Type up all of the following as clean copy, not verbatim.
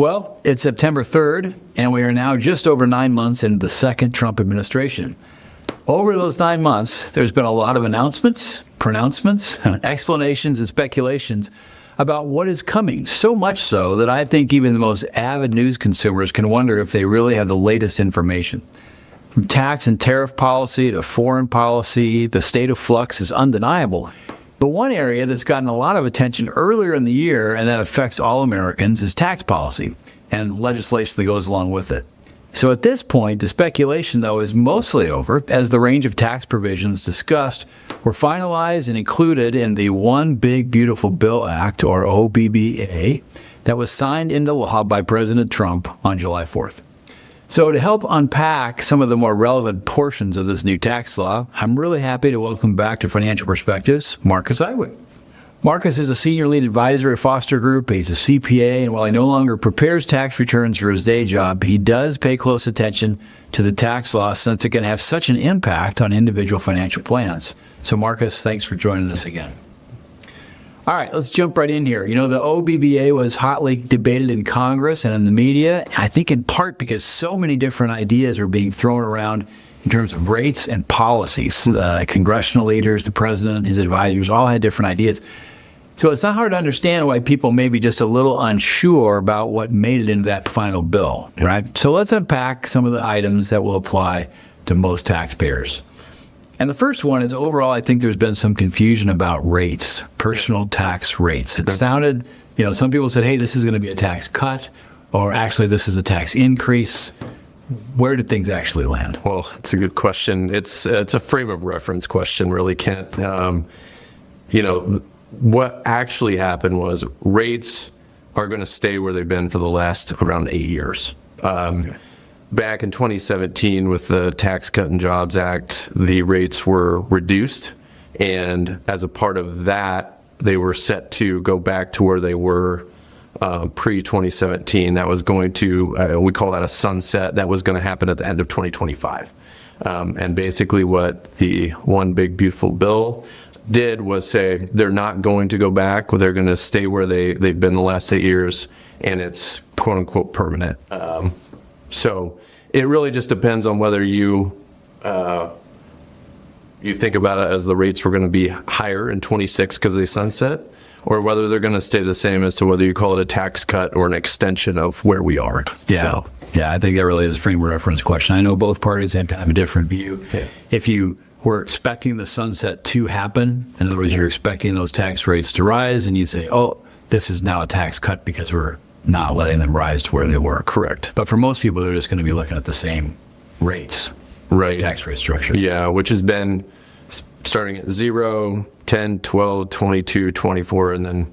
Well, it's September 3rd, and we are now just over 9 months into the second Trump administration. Over those 9 months, there's been a lot of announcements, pronouncements, explanations, and speculations about what is coming. So much so that I think even the most avid news consumers can wonder if they really have the latest information. From tax and tariff policy to foreign policy, the state of flux is undeniable. But one area that's gotten a lot of attention earlier in the year and that affects all Americans is tax policy and legislation that goes along with it. So at this point, the speculation, though, is mostly over as the range of tax provisions discussed were finalized and included in the One Big Beautiful Bill Act, or OBBBA, that was signed into law by President Trump on July 4th. So to help unpack some of the more relevant portions of this new tax law, I'm really happy to welcome back to Financial Perspectives, Marcus Iwig. Marcus is a senior lead advisor at Foster Group. He's a CPA, and while he no longer prepares tax returns for his day job, he does pay close attention to the tax law since it can have such an impact on individual financial plans. So Marcus, thanks for joining us again. All right, let's jump right in here. You know, the OBBA was hotly debated in Congress and in the media, I think in part because so many different ideas are being thrown around in terms of rates and policies. Congressional leaders, the president, his advisors all had different ideas. So it's not hard to understand why people may be just a little unsure about what made it into that final bill, right? So let's unpack some of the items that will apply to most taxpayers. And the first one is overall, I think there's been some confusion about rates, personal tax rates. It sounded, some people said, hey, this is going to be a tax cut, or actually this is a tax increase. Where did things actually land? Well, it's a good question. It's a frame of reference question, really, Kent. What actually happened was rates are going to stay where they've been for the last around 8 years. Back in 2017 with the Tax Cut and Jobs Act, the rates were reduced. And as a part of that, they were set to go back to where they were pre-2017. That was going to, we call that a sunset. That was going to happen at the end of 2025. And basically what the One Big Beautiful Bill did was say they're not going to go back. They're going to stay where they've been the last 8 years, and it's quote unquote permanent. So it really just depends on whether you think about it as the rates were going to be higher in 26 because they sunset, or whether they're going to stay the same as to whether you call it a tax cut or an extension of where we are. Yeah, I think that really is a frame of reference question. I know both parties have kind of a different view. Yeah. If you were expecting the sunset to happen, in other words, you're expecting those tax rates to rise, and you say, oh, this is now a tax cut because we're not letting them rise to where they were. Correct. But for most people, they're just going to be looking at the same rates. Right. Tax rate structure. Yeah, which has been starting at 0, 10, 12, 22, 24, and then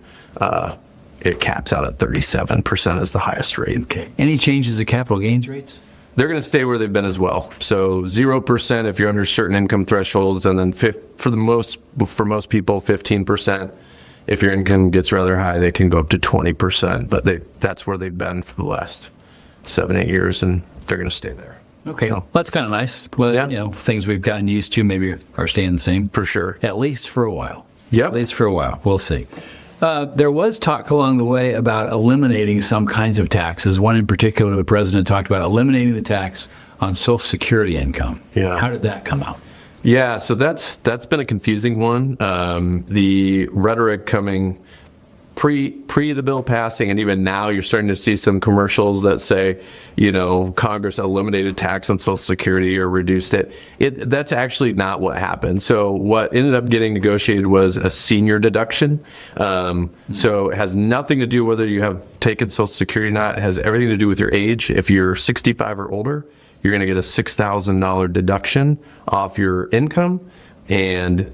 it caps out at 37% as the highest rate. Okay. Any changes to capital gains rates? They're going to stay where they've been as well. So 0% if you're under certain income thresholds, and then for most people, 15%. If your income gets rather high, they can go up to 20%. But that's where they've been for the last 7-8 years, and they're going to stay there. Okay, well, that's kind of nice. Well, yeah. Things we've gotten used to maybe are staying the same. For sure. At least for a while. Yep. At least for a while. We'll see. There was talk along the way about eliminating some kinds of taxes. One in particular, the president talked about eliminating the tax on Social Security income. Yeah. How did that come out? Yeah, so that's been a confusing one. The rhetoric coming pre the bill passing, and even now you're starting to see some commercials that say, Congress eliminated tax on Social Security or reduced it. That's actually not what happened. So what ended up getting negotiated was a senior deduction. So it has nothing to do whether you have taken Social Security or not. It has everything to do with your age. If you're 65 or older, you're going to get a $6,000 deduction off your income. And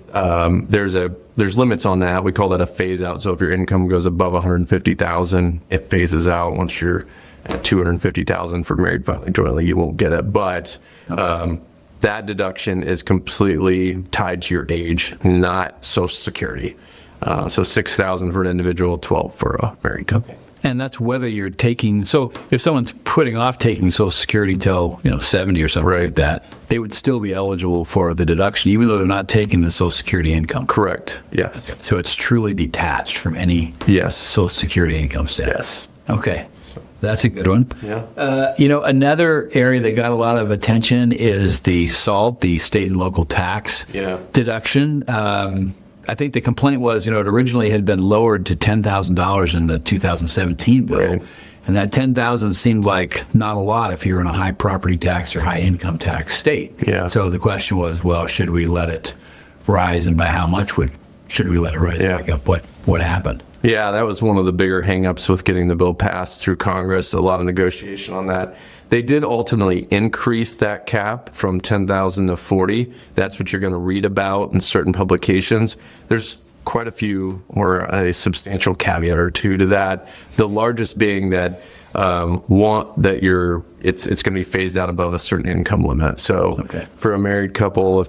there's limits on that. We call that a phase out. So if your income goes above $150,000, it phases out. Once you're at $250,000 for married filing jointly, you won't get it. But that deduction is completely tied to your age, not Social Security. So $6,000 for an individual, $12,000 for a married couple. And that's whether you're taking, so if someone's putting off taking Social Security till 70 or something like that, they would still be eligible for the deduction, even though they're not taking the Social Security income. Correct. Yes. Okay. So it's truly detached from any Social Security income status. Yes. Okay. That's a good one. Yeah. Another area that got a lot of attention is the SALT, the state and local tax deduction. I think the complaint was, it originally had been lowered to $10,000 in the 2017 bill. Right. And that $10,000 seemed like not a lot if you're in a high property tax or high income tax state. Yeah. So the question was, well, should we let it rise, and by how much should we let it rise back up? What happened? Yeah, that was one of the bigger hangups with getting the bill passed through Congress. A lot of negotiation on that. They did ultimately increase that cap from 10,000 to 40. That's what you're going to read about in certain publications. There's quite a few, or a substantial caveat or two to that. The largest being that it's going to be phased out above a certain income limit. So for a married couple,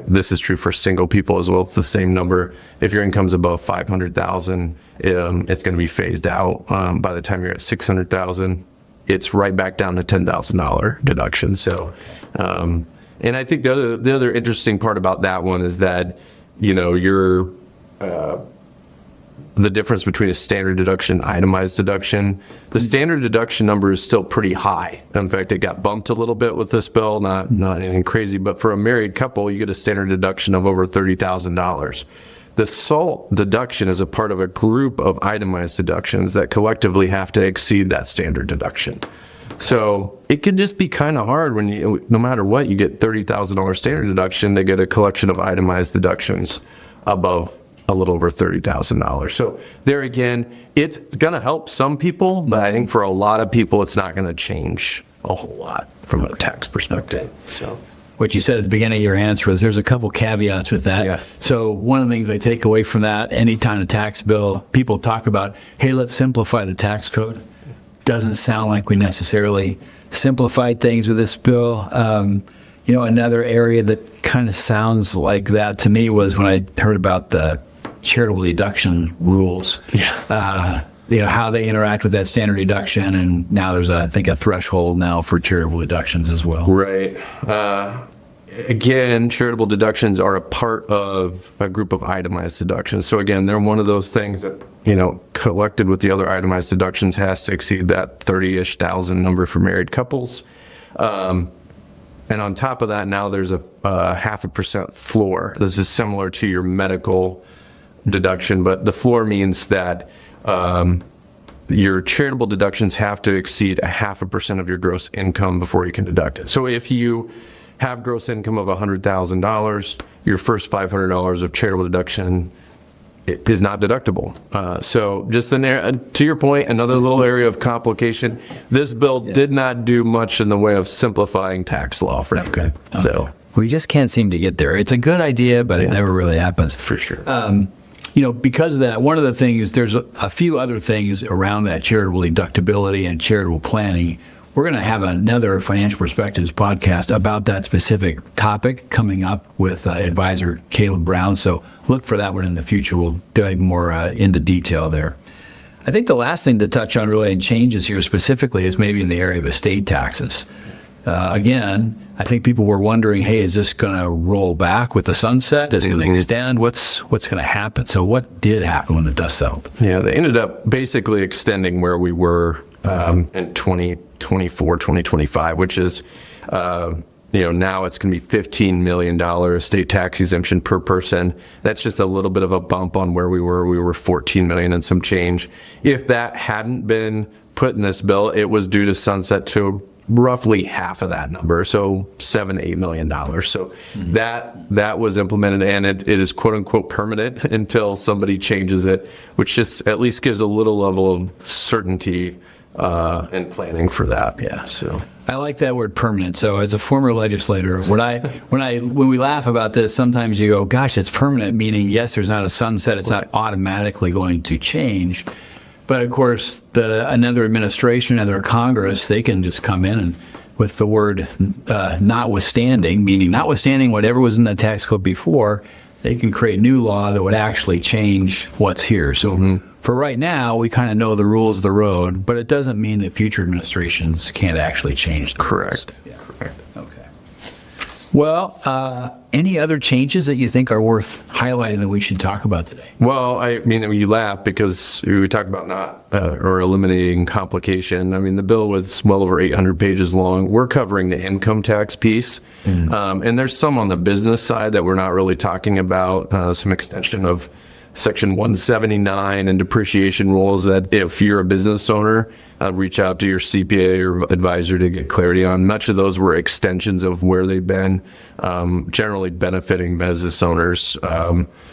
this is true for single people as well, it's the same number. If your income's above 500,000, it's going to be phased out. By the time you're at 600,000, it's right back down to $10,000 deduction. So, and I think the other interesting part about that one is that, the difference between a standard deduction and itemized deduction. The standard deduction number is still pretty high. In fact, it got bumped a little bit with this bill, not anything crazy, but for a married couple, you get a standard deduction of over $30,000. The SALT deduction is a part of a group of itemized deductions that collectively have to exceed that standard deduction. So it can just be kind of hard when no matter what, you get $30,000 standard deduction, they get a collection of itemized deductions above a little over $30,000. So there again, it's going to help some people, but I think for a lot of people, it's not going to change a whole lot from a tax perspective. So what you said at the beginning of your answer was there's a couple caveats with that. Yeah. So one of the things I take away from that, anytime a tax bill, people talk about, hey, let's simplify the tax code. Doesn't sound like we necessarily simplified things with this bill. Another area that kind of sounds like that to me was when I heard about the charitable deduction rules. How they interact with that standard deduction, and now there's I think a threshold now for charitable deductions as well. Right. Again, charitable deductions are a part of a group of itemized deductions. So again, they're one of those things that, collected with the other itemized deductions has to exceed that 30-ish thousand number for married couples. And on top of that, now there's a 0.5% floor. This is similar to your medical deduction, but the floor means that your charitable deductions have to exceed 0.5% of your gross income before you can deduct it. So if you have gross income of $100,000, your first $500 of charitable deduction is not deductible. So just to your point, another little area of complication. This bill did not do much in the way of simplifying tax law for everyone. So we just can't seem to get there. It's a good idea, but it never really happens. For sure. Because of that, one of the things, there's a few other things around that charitable deductibility and charitable planning. We're going to have another Financial Perspectives podcast about that specific topic coming up with advisor Caleb Brown. So look for that one in the future. We'll dive more into detail there. I think the last thing to touch on really and changes here specifically is maybe in the area of estate taxes. Again, I think people were wondering, hey, is this going to roll back with the sunset? Is it going to extend? What's going to happen? So what did happen when the dust settled? Yeah, they ended up basically extending where we were in 2024, 2025, which is, now it's going to be $15 million estate tax exemption per person. That's just a little bit of a bump on where we were. We were 14 million and some change. If that hadn't been put in this bill, it was due to sunset to roughly half of that number, so $7-8 million. So that was implemented, and it is quote unquote permanent until somebody changes it, which just at least gives a little level of certainty and planning for that. Yeah. So I like that word permanent. So as a former legislator, when we laugh about this, sometimes you go, gosh, it's permanent, meaning yes, there's not a sunset. It's not automatically going to change. But of course, another administration, another Congress, they can just come in and with the word notwithstanding, meaning notwithstanding whatever was in the tax code before, they can create new law that would actually change what's here. So for right now, we kind of know the rules of the road, but it doesn't mean that future administrations can't actually change the correct. rules. Yeah. Correct. Okay. Well, any other changes that you think are worth highlighting that we should talk about today? Well, I mean, you laugh because we talk about not or eliminating complication. I mean, the bill was well over 800 pages long. We're covering the income tax piece. And there's some on the business side that we're not really talking about, some extension of Section 179 and depreciation rules that if you're a business owner, reach out to your CPA or advisor to get clarity on. Much of those were extensions of where they've been generally benefiting business owners.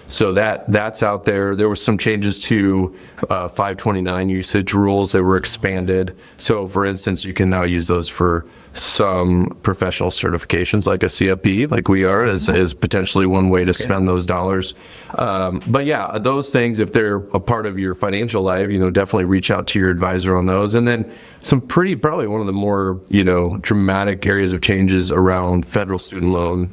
So that's out there. There were some changes to 529 usage rules that were expanded. So for instance, you can now use those for some professional certifications like a CFP, like we are, is potentially one way to spend those dollars. But yeah, those things, if they're a part of your financial life, definitely reach out to your advisor on those. And then some probably one of the more, dramatic areas of changes around federal student loan,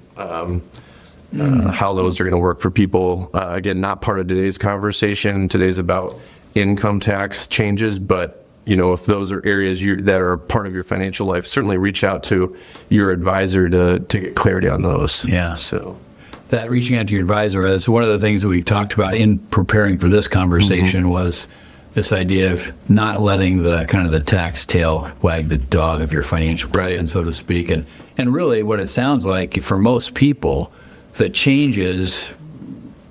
how those are going to work for people. Again, not part of today's conversation. Today's about income tax changes, but if those are areas that are part of your financial life, certainly reach out to your advisor to get clarity on those. Yeah. So that reaching out to your advisor is one of the things that we've talked about in preparing for this conversation was this idea of not letting the kind of the tax tail wag the dog of your financial plan, so to speak. And really what it sounds like for most people, the changes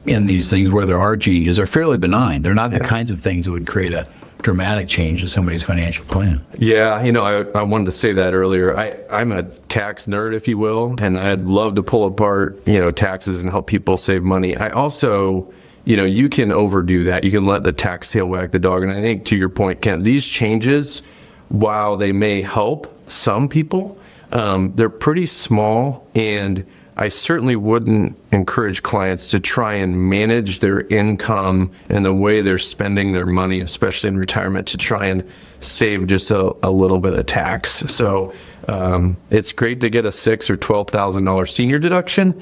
in these things where there are changes are fairly benign. They're not the kinds of things that would create a dramatic change in somebody's financial plan. Yeah, I wanted to say that earlier. I'm a tax nerd, if you will, and I'd love to pull apart, taxes and help people save money. I also, you can overdo that. You can let the tax tail wag the dog. And I think to your point, Kent, these changes, while they may help some people, they're pretty small, and I certainly wouldn't encourage clients to try and manage their income and the way they're spending their money, especially in retirement, to try and save just a little bit of tax. So it's great to get a $6,000 or $12,000 senior deduction.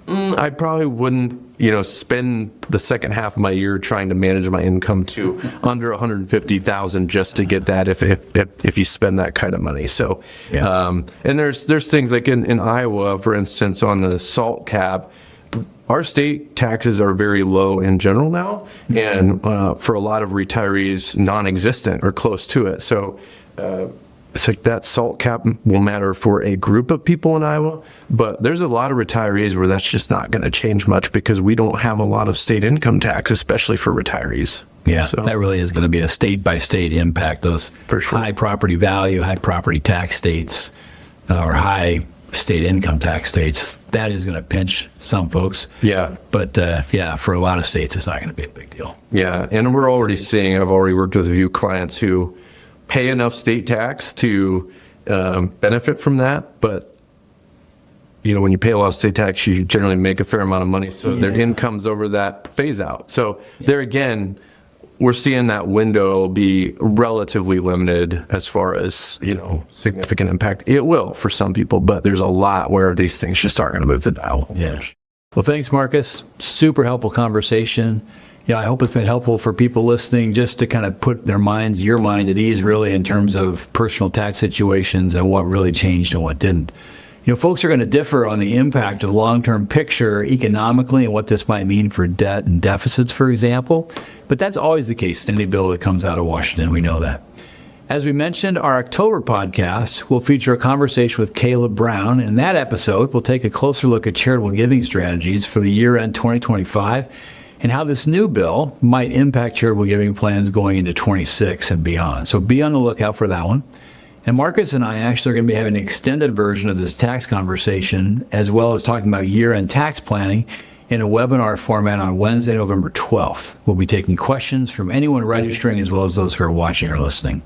I probably wouldn't, spend the second half of my year trying to manage my income to under $150,000 just to get that if you spend that kind of money. So, and there's things like in Iowa, for instance, on the SALT cap, our state taxes are very low in general now, and for a lot of retirees, non-existent or close to it. So it's like that SALT cap will matter for a group of people in Iowa, but there's a lot of retirees where that's just not going to change much because we don't have a lot of state income tax, especially for retirees. Yeah, so that really is going to be a state-by-state impact. Those for sure. High property value, high property tax states, or high state income tax states, that is going to pinch some folks. Yeah. But for a lot of states, it's not going to be a big deal. Yeah, and we're already seeing, I've already worked with a few clients who pay enough state tax to benefit from that, but when you pay a lot of state tax, you generally make a fair amount of money, so their income's over that phase out. So there again, we're seeing that window be relatively limited as far as significant impact. It will for some people, but there's a lot where these things just aren't going to move the dial. Yeah. Well, thanks, Marcus. Super helpful conversation. I hope it's been helpful for people listening just to kind of put your mind at ease really in terms of personal tax situations and what really changed and what didn't. Folks are going to differ on the impact of long-term picture economically and what this might mean for debt and deficits, for example. But that's always the case in any bill that comes out of Washington. We know that. As we mentioned, our October podcast will feature a conversation with Caleb Brown. In that episode, we'll take a closer look at charitable giving strategies for the year-end 2025 and how this new bill might impact charitable giving plans going into 26 and beyond. So be on the lookout for that one. And Marcus and I actually are going to be having an extended version of this tax conversation, as well as talking about year-end tax planning in a webinar format on Wednesday, November 12th. We'll be taking questions from anyone registering as well as those who are watching or listening.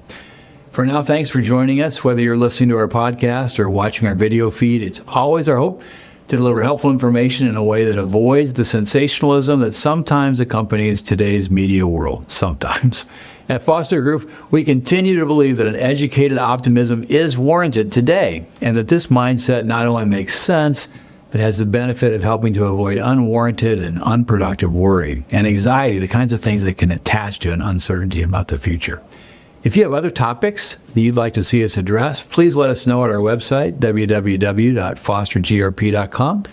For now, thanks for joining us. Whether you're listening to our podcast or watching our video feed, it's always our hope to deliver helpful information in a way that avoids the sensationalism that sometimes accompanies today's media world. Sometimes. At Foster Group, we continue to believe that an educated optimism is warranted today, and that this mindset not only makes sense, but has the benefit of helping to avoid unwarranted and unproductive worry and anxiety, the kinds of things that can attach to an uncertainty about the future. If you have other topics that you'd like to see us address, please let us know at our website, www.fostergrp.com.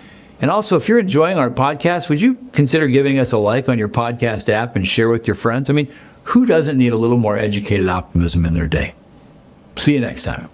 And also, if you're enjoying our podcast, would you consider giving us a like on your podcast app and share with your friends? I mean, who doesn't need a little more educated optimism in their day? See you next time.